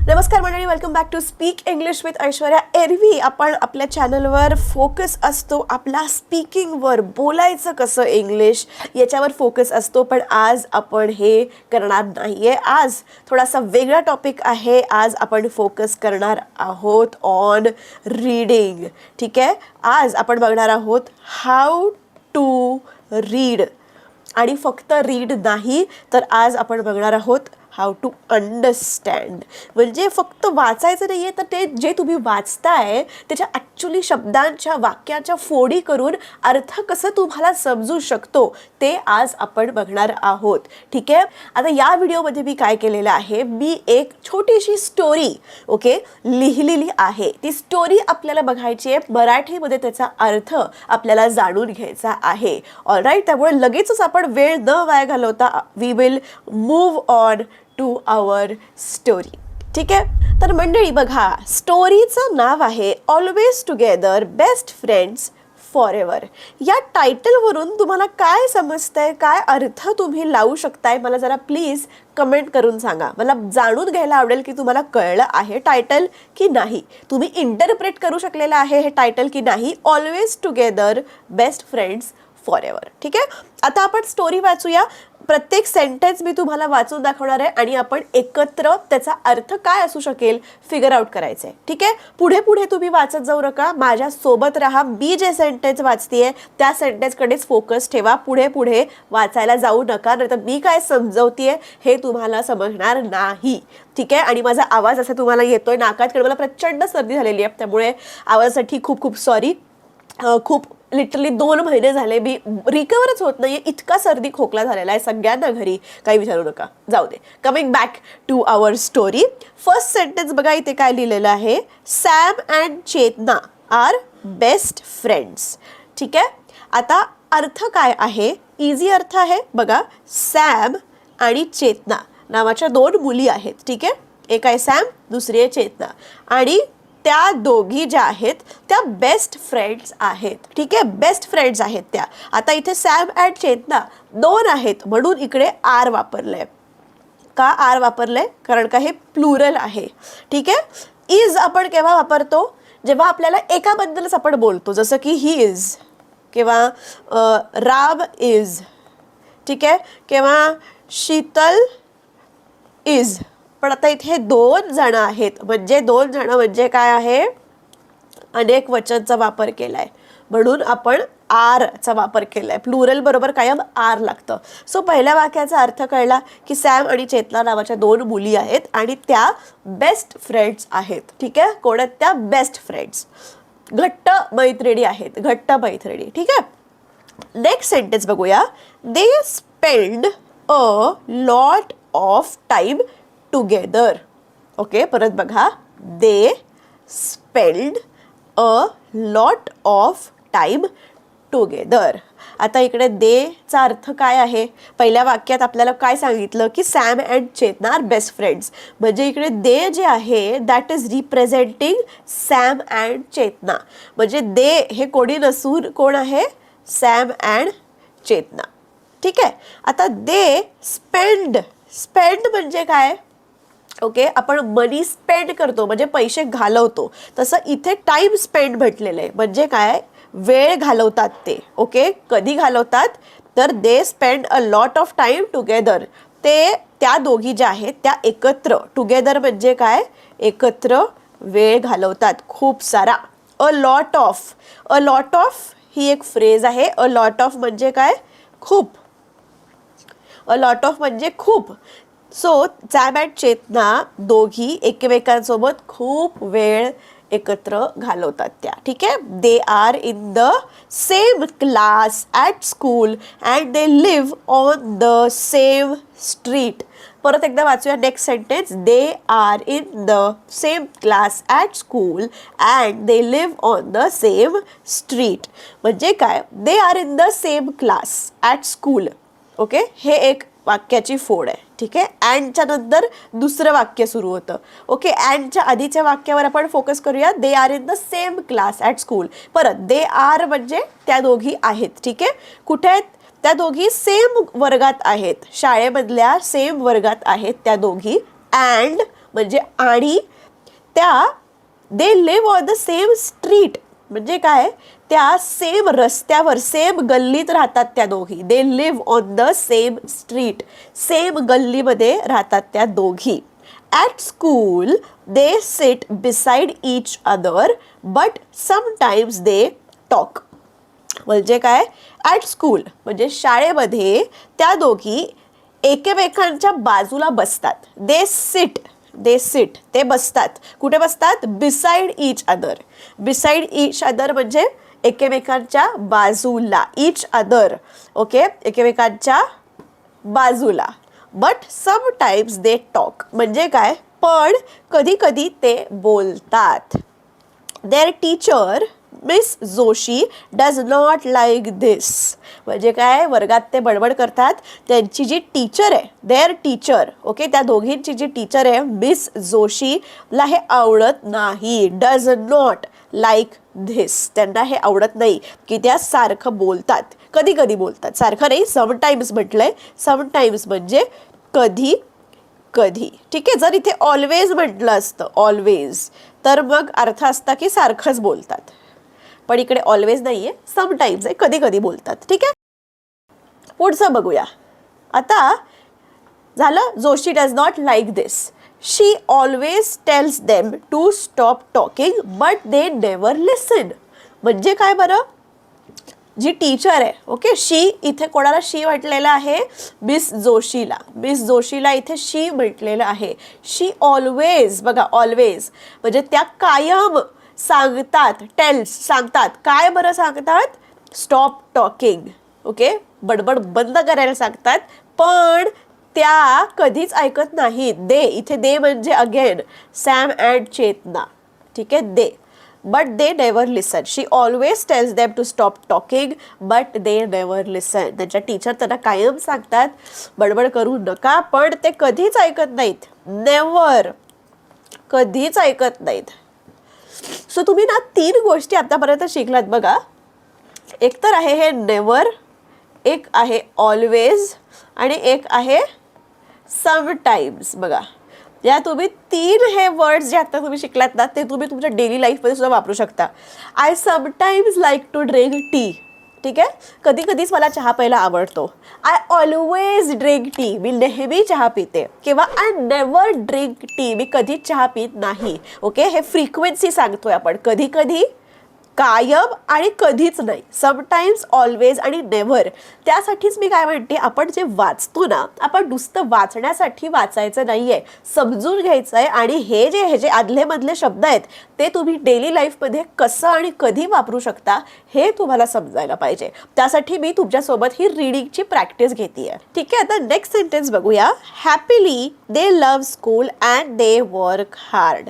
नमस्कार मंडळी, welcome back to speak English with Aishwarya. एरवी आपण आपल्या चॅनलवर फोकस असतो आपला स्पीकिंगवर, बोलायचं कसं इंग्लिश याच्यावर फोकस असतो. पण आज आपण हे करणार नाही आहे. आज थोडासा वेगळा टॉपिक आहे. आज आपण फोकस करणार आहोत ऑन रीडिंग. ठीक आहे, आज आपण बघणार आहोत हाऊ टू रीड. आणि फक्त रीड नाही तर आज आपण बघणार आहोत हाऊ टू अंडरस्टँड. म्हणजे फक्त वाचायचं नाही आहे, तर ते जे तुम्ही वाचताय त्याच्या ॲक्च्युली शब्दांच्या वाक्याच्या फोडी करून अर्थ कसं तुम्हाला समजू शकतो ते आज आपण बघणार आहोत. ठीक आहे, आता या व्हिडिओमध्ये मी काय केलेलं आहे, मी एक छोटीशी स्टोरी लिहिलेली आहे. ती स्टोरी आपल्याला बघायची आहे, मराठीमध्ये त्याचा अर्थ आपल्याला जाणून घ्यायचा आहे. ऑलराईट, त्यामुळे लगेचच आपण वेळ न वाया घालवता we will move on to our story. ठीक आहे, तर मंडळी बघा, स्टोरीचं नाव आहे always together best friends for ever. या टायटलवरून तुम्हाला काय समजतंय, काय अर्थ तुम्ही लावू शकताय, मला जरा प्लीज कमेंट करून सांगा. मला जाणून घ्यायला आवडेल की तुम्हाला कळलं आहे टायटल की नाही, तुम्ही इंटरप्रेट करू शकलेलं आहे हे टायटल की नाही. Always together best friends for ever. ठीक आहे, आता आपण स्टोरी वाचूया. प्रत्येक सेंटेन्स मी तुम्हाला वाचून दाखवणार आहे आणि आपण एकत्र त्याचा अर्थ काय असू शकेल फिगर आउट करायचं आहे. ठीक आहे, पुढे पुढे तुम्ही वाचत जाऊ नका, माझ्या सोबत राहा. मी जे सेंटेन्स वाचतेय त्या सेंटेन्सकडेच फोकस ठेवा, पुढे पुढे वाचायला जाऊ नका, नाही तर मी काय समजवतेय हे तुम्हाला समजणार नाही. ठीक आहे, आणि माझा आवाज असा तुम्हाला येतोय नाकात, कारण मला प्रचंड सर्दी झालेली आहे, त्यामुळे आवाजासाठी खूप खूप सॉरी. खूप लिटरली 2 महिने झाले मी रिकवरच होत नाहीये, इतका सर्दी खोकला झालेला आहे सगळ्यांना घरी, काही विचारू नका. जाऊ दे, coming back to our story. First sentence बघा, इथे काय लिहिलेलं आहे, Sam and Chetna are best friends. ठीक आहे, आता अर्थ काय आहे, इझी अर्थ आहे बघा. सॅम आणि चेतना नावाच्या 2 मुली आहेत. ठीक आहे, एक आहे सॅम, दुसरी आहे चेतना, आणि त्या दोघी ज्या आहेत त्या बेस्ट फ्रेंड्स आहेत. ठीक आहे, बेस्ट फ्रेंड्स आहेत त्या. आता इथे सॅम अँड चेतना 2 आहेत म्हणून इकडे आर वापरलंय. का आर वापरलंय, कारण का हे प्लुरल आहे. ठीक आहे, इज आपण केव्हा वापरतो, जेव्हा आपल्याला एकाबद्दलच आपण बोलतो, जसं की ही इज किंवा राम इज. ठीक आहे, किंवा शीतल इज. पण आता इथे 2 जण आहेत, म्हणजे 2 जण म्हणजे काय आहे, अनेक वचनचा वापर केलाय म्हणून आपण आरचा वापर केलाय. प्लुरल बरोबर कायम आर लागतं. सो पहिल्या वाक्याचा अर्थ कळला की सॅम आणि चेतना नावाच्या 2 मुली आहेत आणि त्या बेस्ट फ्रेंड्स आहेत. ठीक आहे, कोण आहेत त्या, बेस्ट फ्रेंड्स, घट्ट मैत्रिणी आहेत, घट्ट मैत्रिणी. ठीक आहे, नेक्स्ट सेंटेन्स बघूया. दे spend a lot of time together. Okay, परत बघा, दे spend a lot of time together. आता इकडे देचा अर्थ काय आहे, पहिल्या वाक्यात आपल्याला काय सांगितलं की Sam and Chetna are best friends, म्हणजे इकडे दे जे आहे that is representing Sam and Chetna. म्हणजे दे हे कोणी नसून कोण आहे, सॅम अँड चेतना. ठीक आहे, आता दे स्पेंड, स्पेंड म्हणजे काय, ओके, आपण मनी स्पेंड करतो म्हणजे पैसे घालवतो, तसं इथे टाइम स्पेंड म्हटलेलं आहे, म्हणजे काय, वेळ घालवतात ते. ओके, कधी घालवतात, तर दे spend a lot of time together. ते त्या दोघी ज्या आहेत त्या एकत्र, टुगेदर म्हणजे काय, एकत्र वेळ घालवतात खूप सारा. A lot of, a lot of ही एक फ्रेज आहे. अ लॉट ऑफ म्हणजे काय, खूप. अ लॉट ऑफ म्हणजे खूप. सो सॅम अँड चेतना दोघी एकमेकांसोबत खूप वेळ एकत्र घालवतात त्या. ठीक आहे, they are in the same class at school and they live on the same street. परत एकदा वाचूया next sentence. They are in the same class at school and they live on the same street. म्हणजे काय, they are in the same class at school. Okay, हे एक वाक्याची फोड आहे. ठीक आहे, अँडच्या नंतर दुसरं वाक्य सुरू होतं. ओके, अँडच्या आधीच्या वाक्यावर आपण फोकस करूया. दे are in the same class at school. परत दे आर म्हणजे त्या दोघी आहेत. ठीक आहे, कुठे आहेत त्या दोघी, सेम वर्गात आहेत, शाळेमधल्या सेम वर्गात आहेत त्या दोघी. अँड म्हणजे आणि त्या they live on the same street म्हणजे काय, त्या सेम रस्त्यावर सेम गल्लीत राहतात त्या दोघी. They live on the same street, same गल्लीमध्ये राहतात त्या दोघी. At school they sit beside each other but sometimes they talk. म्हणजे काय, ॲट स्कूल म्हणजे शाळेमध्ये त्या दोघी एकमेकांच्या बाजूला बसतात. दे सिट ते बसतात. कुठे बसतात, beside each other. Beside each other म्हणजे एकमेकांच्या बाजूला, ईच अदर, ओके, एकमेकांच्या बाजूला. बट समटाइम्स दे टॉक म्हणजे काय, पण कधी कधी ते बोलतात. Their teacher miss Joshi does not like this म्हणजे काय, वर्गात ते बडबड करतात. त्यांची जी टीचर आहे, देअर टीचर, ओके, त्या दोघींची जी टीचर आहे मिस जोशीला हे आवडत नाही. डज नॉट लाईक धिस, त्यांना हे आवडत नाही की त्या सारखं बोलतात. कधी कधी बोलतात, सारखं नाही, समटाइम्स म्हटलंय. समटाइम्स म्हणजे कधी कधी, ठीक आहे. जर इथे ऑलवेज म्हटलं असतं, ऑलवेज, तर मग अर्थ असता की सारखंच बोलतात. पण इकडे ऑलवेज नाहीये, समटाइम्स आहे, कधी कधी बोलतात, ठीक आहे. पुढचं बघूया. आता झालं, Joshi does not like this. She always tells them to stop talking but they never listen. म्हणजे काय बरं, जी टीचर आहे, ओके, शी, इथे कोणाला शी म्हटलेलं आहे, मिस जोशीला. मिस जोशीला इथे शी म्हटलेलं आहे. शी ऑलवेज, बघा ऑलवेज म्हणजे त्या कायम सांगतात, टेल्स सांगतात. काय बरं सांगतात, स्टॉप टॉकिंग, ओके, बडबड बंद करायला सांगतात. पण त्या कधीच ऐकत नाहीत. दे, इथे दे म्हणजे अगेन सॅम अँड चेतना, ठीक आहे, they. But they never listen. She always tells them to stop talking but they never listen. त्यांच्या टीचर त्यांना कायम सांगतात बडबड करू नका, पण ते कधीच ऐकत नाहीत. नेवर, कधीच ऐकत नाहीत. सो तुम्ही ना 3 गोष्टी आतापर्यंत शिकलात बघा. एक तर आहे हे नेवर, एक आहे ऑलवेज आणि एक आहे समटाइम्स. बघा, या तुम्ही 3 हे वर्ड्स जे आता तुम्ही शिकलात ना, ते तुम्ही तुमच्या डेली लाईफमध्ये सुद्धा वापरू शकता. I sometimes like to drink tea, ठीक आहे, कधी कधीच मला चहा प्यायला आवडतो. आय ऑलवेज ड्रिंक टी, मी नेहमी चहा पिते. किंवा आय नेवर ड्रिंक टी, मी कधीच चहा पित नाही. ओके, हे फ्रिक्वेन्सी सांगतोय आपण, कधी कधी, कायम आणि कधीच नाही. समटाइम्स, ऑलवेज आणि नेव्हर. त्यासाठीच मी काय म्हणते, आपण जे वाचतो ना, आपण नुसतं वाचण्यासाठी वाचायचं नाहीये, समजून घ्यायचं आहे. आणि हे जे आदले मधले शब्द आहेत ते तुम्ही डेली लाईफमध्ये कसं आणि कधी वापरू शकता हे तुम्हाला समजायला पाहिजे. त्यासाठी मी तुमच्यासोबत ही रीडिंगची प्रॅक्टिस घेते. ठीक आहे, आता नेक्स्ट सेंटेन्स बघूया. Happily they love school and they work hard.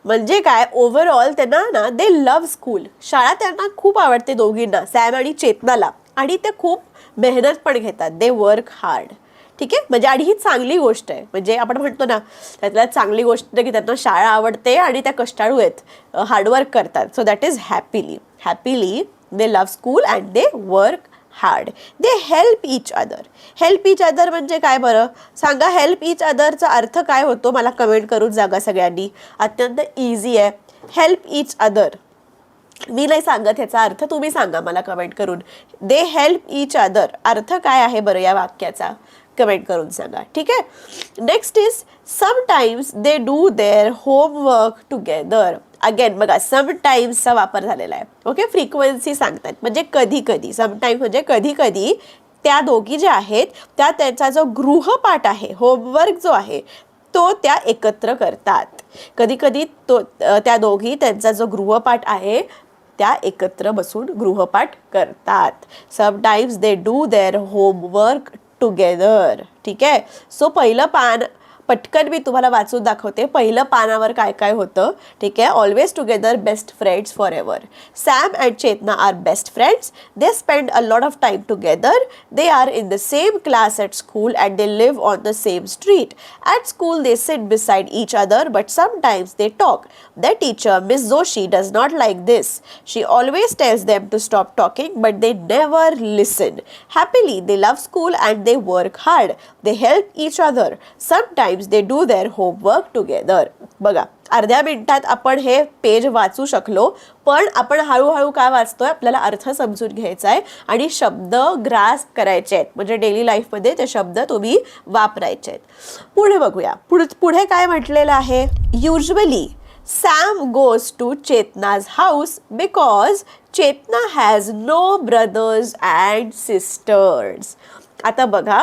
म्हणजे काय, ओव्हरऑल त्यांना ना दे लव्ह स्कूल, शाळा त्यांना खूप आवडते दोघींना, सॅम आणि चेतनाला, आणि ते खूप मेहनत पण घेतात. दे वर्क हार्ड, ठीक आहे. म्हणजे आणि ही चांगली गोष्ट आहे. म्हणजे आपण म्हणतो ना, त्यातल्या चांगली गोष्ट आहे की त्यांना शाळा आवडते आणि त्या कष्टाळू आहेत, हार्डवर्क करतात. So that is happily they love school and they work hard. They help each other. Help each other म्हणजे काय बरं सांगा. हेल्प ईच अदरचा अर्थ काय होतो मला कमेंट करून सांगा सगळ्यांनी. अत्यंत इझी आहे. हेल्प ईच अदर, मी नाही सांगत ह्याचा अर्थ, तुम्ही सांगा मला कमेंट करून. दे हेल्प ईच अदर अर्थ काय आहे बरं या वाक्याचा, कमेंट करून सांगा. ठीक आहे. Next is sometimes they do there homework together. Again बघा, समटाइम्सचा वापर झालेला आहे. ओके, फ्रिक्वेन्सी सांगतात म्हणजे कधी कधी. समटाइम्स म्हणजे कधी कधी त्या दोघी ज्या आहेत त्या त्यांचा जो गृहपाठ आहे, होमवर्क जो आहे तो त्या एकत्र करतात. कधी कधी तो त्या दोघी त्यांचा जो गृहपाठ आहे त्या एकत्र बसून गृहपाठ करतात. Sometimes they do there homework together. ठीक आहे. सो पहिलं पान पटकन मी तुम्हाला वाचून दाखवते. पहिलं पानावर काय काय होतं. ठीक आहे. Always together, best friends for ever. Sam and Chetna are best friends. They spend a lot of time together. They are in the same class at school and they live on the same street. At school they sit beside each other but sometimes they talk. Their teacher, Miss Joshi, does not like this. She always tells them to stop talking but they never listen. Happily they love school and they work hard. They help each other. Sometimes sometimes they do there homework together. बघा, अर्ध्या मिनिटात आपण हे page वाचू शकलो, पण आपण हळूहळू काय वाचतोय, आपल्याला अर्थ समजून घ्यायचा आहे आणि शब्द ग्रास्प करायचे आहेत, म्हणजे डेली लाईफमध्ये ते शब्द तुम्ही वापरायचे आहेत. पुढे बघूया, पुढे काय म्हटलेलं आहे. Usually Sam goes to Chetna's house because Chetna has no brothers and sisters. आता बघा,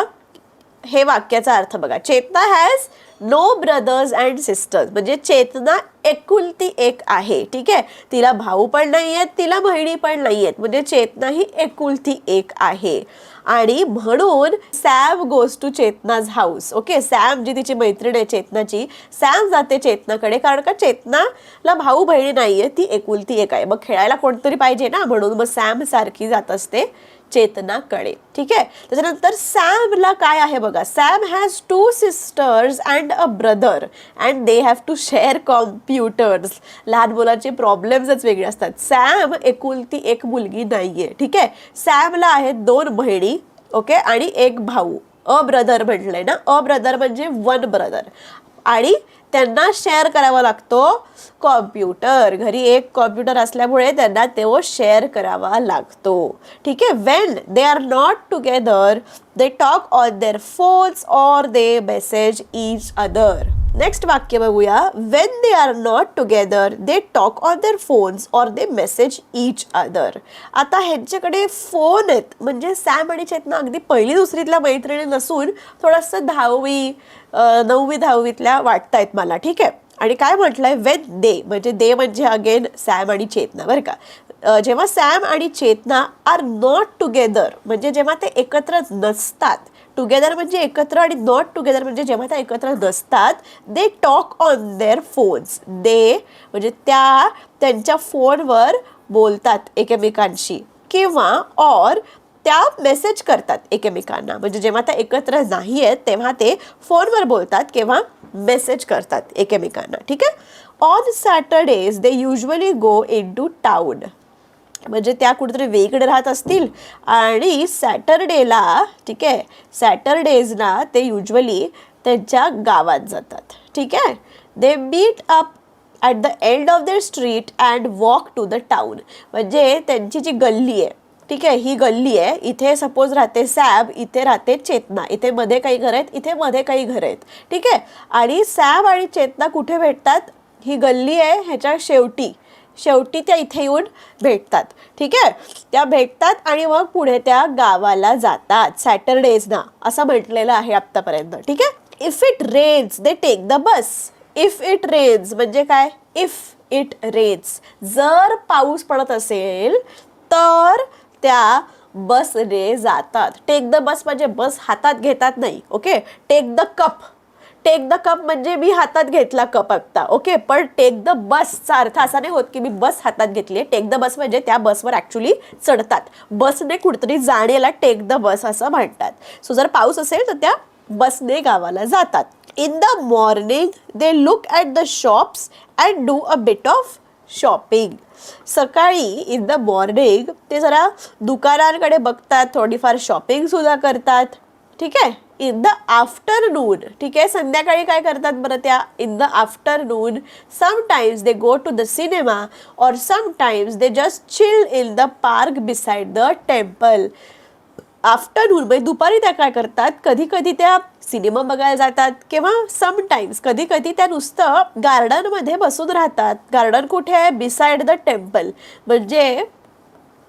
हे वाक्याचा अर्थ बघा. Chetna has no brothers and sisters, म्हणजे चेतना एकुलती एक आहे. ठीक आहे, तिला भाऊ पण नाही आहेत, तिला बहिणी पण नाही आहेत, म्हणजे चेतना ही एकुलती एक आहे. आणि म्हणून Sam goes to Chetna's house. Okay, Sam जी तिची मैत्रीण आहे चेतनाची, सॅम जाते चेतनाकडे, कारण का चेतनाला भाऊ बहिणी नाहीये, ती एकुलती एक आहे. मग खेळायला कोणतरी पाहिजे ना, म्हणून मग सॅम सारखी जात असते चेतनाकडे. ठीक आहे, त्याच्यानंतर सॅमला काय आहे बघा. Sam has 2 sisters and a brother and they have to share computers. लहान मुलांचे प्रॉब्लेम्सच वेगळे असतात. सॅम एकुलती एक मुलगी नाहीये. ठीक आहे, सॅमला आहेत 2 बहिणी, ओके, आणि 1 भाऊ. अ ब्रदर म्हटलंय ना, अ ब्रदर म्हणजे 1 ब्रदर, आणि त्यांना शेअर करावा लागतो कॉम्प्युटर. घरी एक कॉम्प्युटर असल्यामुळे त्यांना तो शेअर करावा लागतो. ठीक आहे, when they are not together they talk on their phones or they message each other. Next वाक्य बघूया. When they are not together they talk on their phones or they message each other. आता ह्यांच्याकडे phone आहेत, म्हणजे Sam आणि चेतना अगदी 1ली 2रीतल्या मैत्रिणी नसून थोडंसं 10वी 9वी 10वीतल्या वाटतायत मला. ठीक आहे, आणि काय म्हटलंय, वेन दे, म्हणजे दे म्हणजे अगेन सॅम आणि चेतना बरं का. जेव्हा सॅम आणि चेतना आर नॉट टुगेदर, म्हणजे जेव्हा ते एकत्र नसतात. टुगेदर म्हणजे एकत्र आणि नॉट टुगेदर म्हणजे जेव्हा त्या एकत्र नसतात. They talk on their phones. They म्हणजे त्यांच्या फोनवर बोलतात एकमेकांशी, किंवा ऑर त्या मेसेज करतात एकमेकांना. म्हणजे जेव्हा त्या एकत्र नाही आहेत तेव्हा ते फोनवर बोलतात किंवा मेसेज करतात एकमेकांना. ठीक आहे, on Saturdays they usually go into town, म्हणजे त्या कुठेतरी वेगळे राहत असतील, आणि सॅटरडेला, ठीक आहे, सॅटरडेजला ते युजली त्यांच्या गावात जातात. ठीक आहे, they meet up at the end of their street and walk to the town, म्हणजे त्यांची जी गल्ली आहे, ठीक आहे, ही गल्ली आहे, इथे सपोज राहते सॅम, इथे राहते चेतना, इथे मध्ये काही घर आहेत, इथे मध्ये काही घर आहेत. ठीक आहे, आणि सॅम आणि चेतना कुठे भेटतात, ही गल्ली आहे ह्याच्या शेवटी त्या इथे येऊन भेटतात. ठीक आहे, त्या भेटतात आणि मग पुढे त्या गावाला जातात सॅटरडेजना, असं म्हटलेलं आहे आत्तापर्यंत. ठीक आहे, if it rains they take the bus. If it rains म्हणजे काय, इफ इट रेन्स, जर पाऊस पडत असेल तर त्या बसने जातात. टेक द बस म्हणजे बस हातात घेतात नाही. Okay, take the cup, take the cup म्हणजे मी हातात घेतला कप आत्ता. ओके, पण टेक द बसचा अर्थ असा नाही होत की मी बस हातात घेतली. टेक द बस म्हणजे त्या बसवर ॲक्च्युली चढतात. बसने कुठेतरी जाण्याला टेक द बस असं म्हणतात. सो जर पाऊस असेल तर त्या बसने गावाला जातात. In the morning they look at the shops and do a bit of shopping. सकाळी इन द मॉर्निंग ते जरा दुकानांकडे बघतात, थोडीफार शॉपिंग सुद्धा करतात. ठीक आहे, इन द आफ्टरनून, ठीक आहे, संध्याकाळी काय करतात बरं त्या, in the afternoon sometimes they go to the cinema or sometimes they just chill in the park beside the temple. Afternoon म्हणजे दुपारी त्या काय करतात, कधी कधी त्या सिनेमा बघायला जातात, किंवा समटाइम्स कधी कधी त्या नुसतं गार्डनमध्ये बसून राहतात. गार्डन कुठे आहे, बिसाइड द टेम्पल, म्हणजे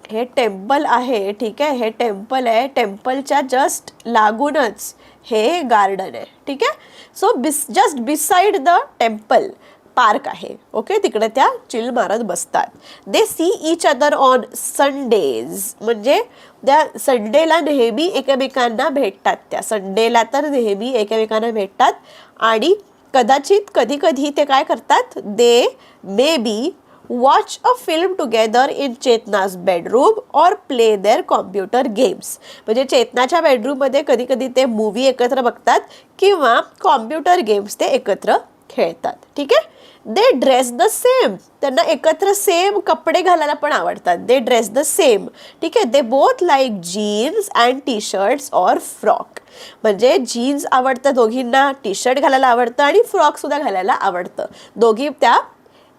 हे टेम्पल आहे. ठीक आहे, हे टेम्पल आहे, टेम्पलच्या जस्ट लागूनच हे गार्डन आहे. ठीक आहे, so just beside the temple park आहे. ओके, तिकडे त्या चिल मारत बसतात. They see each other on Sundays, म्हणजे त्या संडेला नेहमी एकमेकांना भेटतात. त्या संडेला तर नेहमी एकमेकांना भेटतात, आणि कदाचित कधी कधी ते काय करतात, they may be watch a film together in Chetna's bedroom or play their computer games. म्हणजे चेतनाच्या बेडरूममध्ये कधी कधी ते मूवी एकत्र बघतात किंवा कॉम्प्युटर गेम्स ते एकत्र खेळतात. ठीक आहे, दे ड्रेस द सेम, त्यांना एकत्र सेम कपडे घालायला पण आवडतात. They dress the same. ठीक आहे, they both like jeans and T shirts और फ्रॉक. म्हणजे जीन्स आवडतं दोघींना, टी शर्ट घालायला आवडतं आणि फ्रॉकसुद्धा घालायला आवडतं. दोघी त्या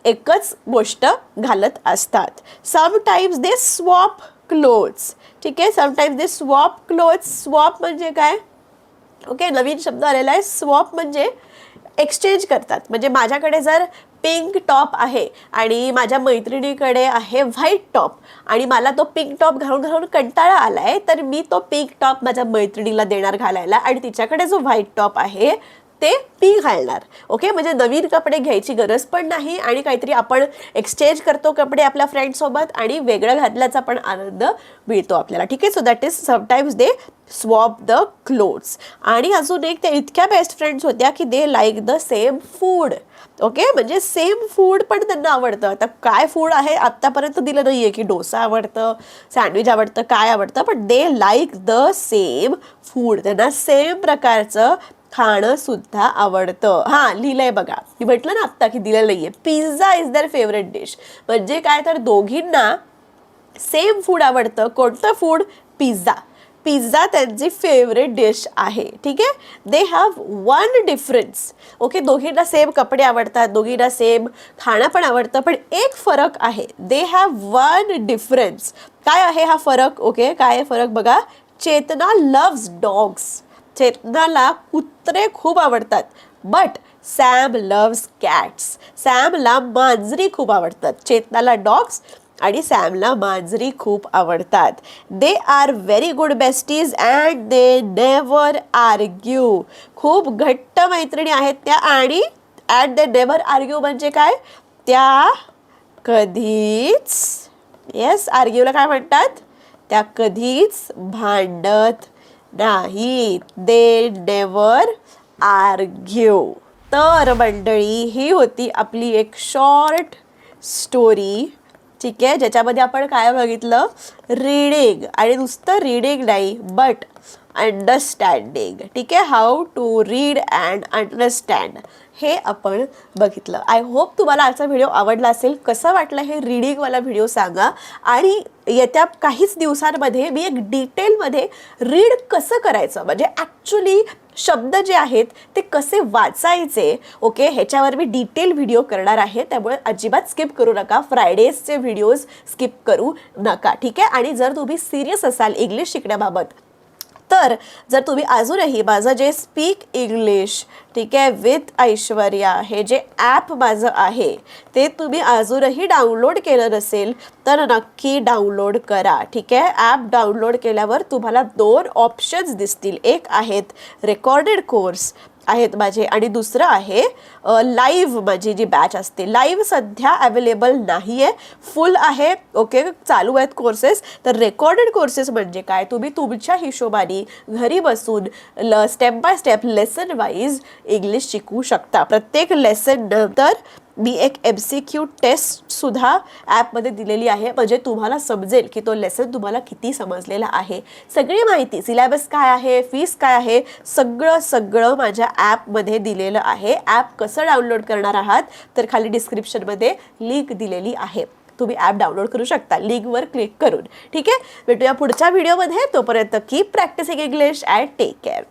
एकच गोष्ट घालत असतात. समटाईम्स दे स्वॉप क्लोथ्स. ठीक आहे, समटाईम्स दे स्वॉप क्लोथ्स. स्वॉप म्हणजे काय? ओके, नवीन शब्द आलेला आहे. स्वॉप म्हणजे एक्सचेंज करतात. म्हणजे माझ्याकडे जर पिंक टॉप आहे आणि माझ्या मैत्रिणीकडे आहे व्हाईट टॉप आणि मला तो पिंक टॉप घालून घालून कंटाळा आलाय, तर मी तो पिंक टॉप माझ्या मैत्रिणीला देणार घालायला आणि तिच्याकडे जो व्हाईट टॉप आहे ते मी घालणार. ओके, म्हणजे नवीन कपडे घ्यायची गरज पण नाही आणि काहीतरी आपण एक्सचेंज करतो कपडे आपल्या फ्रेंडसोबत आणि वेगळं घातल्याचा पण आनंद मिळतो आपल्याला. ठीक आहे, so that is sometimes they swap the clothes. आणि अजून एक, त्या इतक्या बेस्ट फ्रेंड्स होत्या की दे like the same food. Okay, म्हणजे सेम फूड पण त्यांना आवडतं. आता काय फूड आहे आत्तापर्यंत दिलं नाही आहे की डोसा आवडतं, सँडविच आवडतं, काय आवडतं, पण दे लाईक द सेम फूड. त्यांना सेम प्रकारचं खाणं सुद्धा आवडतं. हां, लिहिलंय बघा, मी म्हटलं ना आत्ता की दिलेलं नाहीये. Pizza is their favourite dish. म्हणजे काय, तर दोघींना सेम फूड आवडतं. कोणतं फूड? पिझ्झा. पिझ्झा त्यांची फेवरेट डिश आहे. ठीक आहे, they have one difference. Okay, दोघींना सेम कपडे आवडतात, दोघींना सेम खाणं पण आवडतं, पण एक फरक आहे. They have one difference. काय आहे हा फरक? ओके, काय आहे फरक बघा. चेतना लव्स डॉग्स. चेतनाला कुत्रे खूप आवडतात, बट सॅम लव्स कॅट्स. सॅमला मांजरी खूप आवडतात. चेतनाला डॉग्स आणि सॅमला मांजरी खूप आवडतात. They are very good besties and they never argue. खूप घट्ट मैत्रिणी आहेत त्या आणि ॲट दे नेव्हर आर्ग्यू म्हणजे काय? त्या कधीच, येस, आर्ग्यूला काय म्हणतात? त्या कधीच भांडत नाही. They never argue. तर मंडळी, ही होती आपली एक शॉर्ट स्टोरी. ठीक आहे, ज्याच्यामध्ये आपण काय बघितलं? रीडिंग. आणि नुसतं रीडिंग नाही, बट अंडरस्टँडिंग. ठीक आहे, how to read and understand हे आपण बघितलं. आय होप तुम्हाला आजचा व्हिडिओ आवडला असेल. कसं वाटलं हे रीडिंगवाला व्हिडिओ सांगा. आणि येत्या काहीच दिवसांमध्ये मी एक डिटेलमध्ये रीड कसं करायचं, म्हणजे ॲक्च्युली शब्द जे आहेत ते कसे वाचायचे, ओके, ह्याच्यावर मी डिटेल व्हिडिओ करणार आहे. त्यामुळे अजिबात स्किप करू नका. फ्रायडेजचे व्हिडिओज स्किप करू नका. ठीक आहे, आणि जर तुम्ही सिरियस असाल इंग्लिश शिकण्याबाबत, तर जर तुम्ही अजूनही माझं जे स्पीक इंग्लिश, ठीक आहे, विथ ऐश्वर्या हे जे ॲप माझं आहे ते तुम्ही अजूनही डाउनलोड केलं नसेल तर नक्की डाउनलोड करा. ठीक आहे, ॲप डाउनलोड केल्यावर तुम्हाला 2 ऑप्शन्स दिसतील. एक आहेत रेकॉर्डेड कोर्स आहेत माझे आणि दुसरं आहे लाईव्ह. माझी जी बॅच असते लाईव्ह सध्या अवेलेबल नाही आहे, फुल आहे. ओके, चालू आहेत कोर्सेस. तर रेकॉर्डेड कोर्सेस म्हणजे काय? तुम्ही तुमच्या हिशोबाने घरी बसून step by step lesson wise English शिकू शकता. प्रत्येक लेसन नंतर मी एक MCQ टेस्टसुद्धा ॲपमध्ये दिलेली आहे, म्हणजे तुम्हाला समजेल की तो लेसन तुम्हाला किती समजलेला आहे. सगळी माहिती, सिलेबस काय आहे, फीस काय आहे, सगळं माझ्या ॲपमध्ये दिलेलं आहे. ॲप कसं डाउनलोड करणार आहात तर खाली डिस्क्रिप्शनमध्ये लिंक दिलेली आहे. तुम्ही ॲप डाउनलोड करू शकता लिंकवर क्लिक करून. ठीक आहे, भेटूया पुढच्या व्हिडिओमध्ये. तोपर्यंत keep practising English and take care.